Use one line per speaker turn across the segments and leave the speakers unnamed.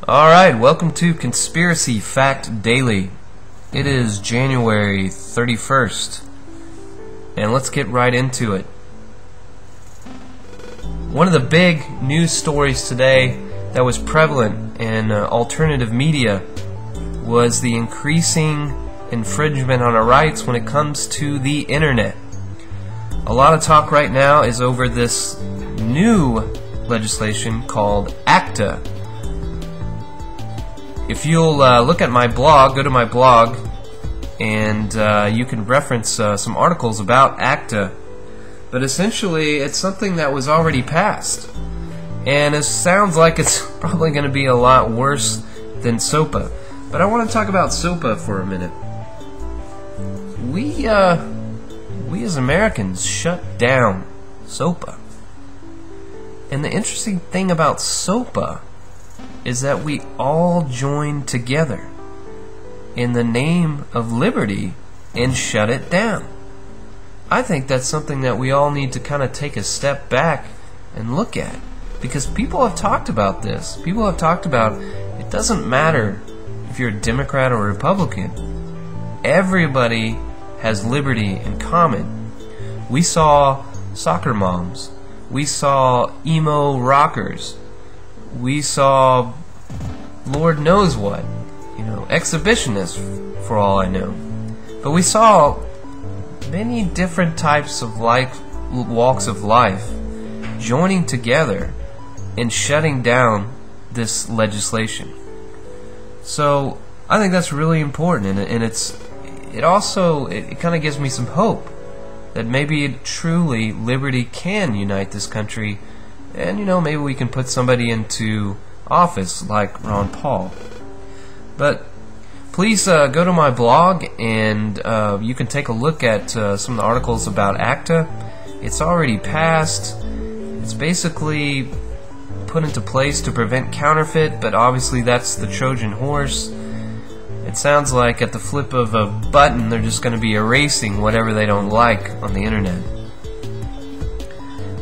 Alright, welcome to Conspiracy Fact Daily. It is January 31st, and let's get right into it. One of the big news stories today that was prevalent in alternative media was the increasing infringement on our rights when it comes to the internet. A lot of talk right now is over this new legislation called ACTA. If you'll look at my blog, go to my blog, and you can reference some articles about ACTA. But essentially, it's something that was already passed. And it sounds like it's probably going to be a lot worse than SOPA. But I want to talk about SOPA for a minute. We as Americans shut down SOPA. And the interesting thing about SOPA is that we all joined together in the name of liberty and shut it down. I think that's something that we all need to kind of take a step back and look at, because people have talked about this. People have talked about it doesn't matter if you're a Democrat or Republican. Everybody has liberty in common. We saw soccer moms. We saw emo rockers. We saw Lord knows what, exhibitionists for all I know. But we saw many different types of walks of life joining together and shutting down this legislation. So I think that's really important, and it kind of gives me some hope that maybe truly liberty can unite this country. And maybe we can put somebody into office like Ron Paul. But please go to my blog, and you can take a look at some of the articles about ACTA. It's already passed. It's basically put into place to prevent counterfeit, but obviously that's the Trojan horse. It sounds like at the flip of a button they're just going to be erasing whatever they don't like on the internet.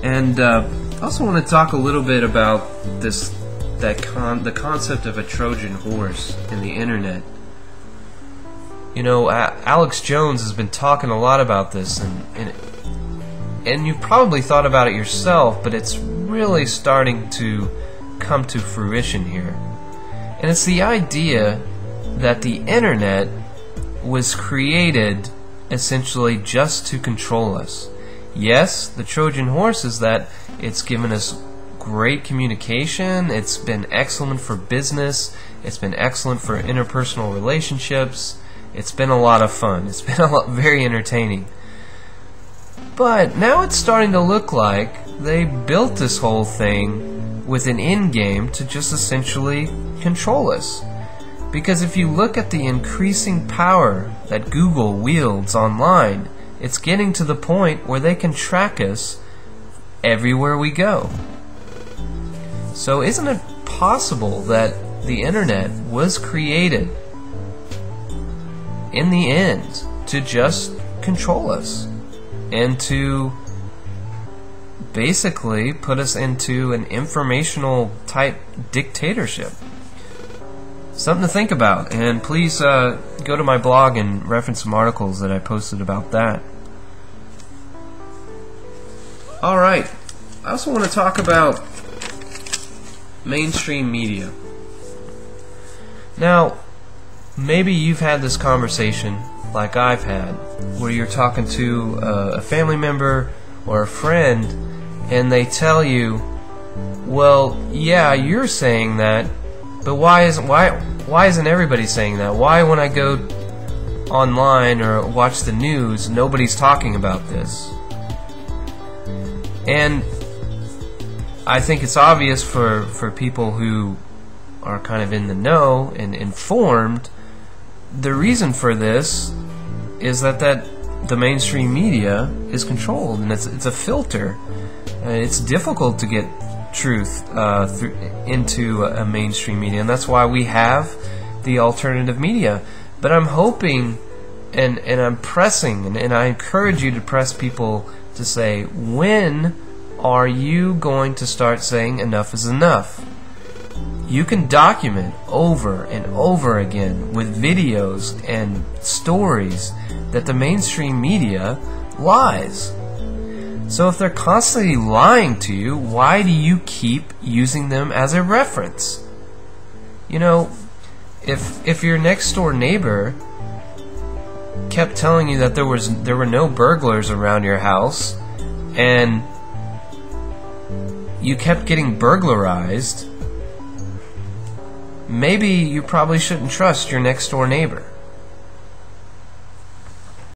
And I also want to talk a little bit about the concept of a Trojan horse in the internet. Alex Jones has been talking a lot about this, and you've probably thought about it yourself, but it's really starting to come to fruition here. And it's the idea that the internet was created essentially just to control us. Yes, the Trojan horse is that it's given us great communication, it's been excellent for business, it's been excellent for interpersonal relationships, it's been a lot of fun, it's been very entertaining. But now it's starting to look like they built this whole thing with an end game to just essentially control us. Because if you look at the increasing power that Google wields online, it's getting to the point where they can track us everywhere we go. So isn't it possible that the internet was created in the end to just control us and to basically put us into an informational type dictatorship? Something to think about, and please go to my blog and reference some articles that I posted about that. Alright, I also want to talk about mainstream media. Now, maybe you've had this conversation like I've had, where you're talking to a family member or a friend, and they tell you, well, yeah, you're saying that, but why isn't everybody saying that? Why, when I go online or watch the news, nobody's talking about this? And I think it's obvious for people who are kind of in the know and informed. The reason for this is that the mainstream media is controlled, and it's a filter. It's difficult to get truth into a mainstream media, and that's why we have the alternative media. But I'm hoping, and I'm pressing, and I encourage you to press people to say, when are you going to start saying enough is enough? you can document over and over again with videos and stories that the mainstream media lies. So if they're constantly lying to you, why do you keep using them as a reference? You know, if your next door neighbor kept telling you that there were no burglars around your house and you kept getting burglarized, maybe you probably shouldn't trust your next door neighbor.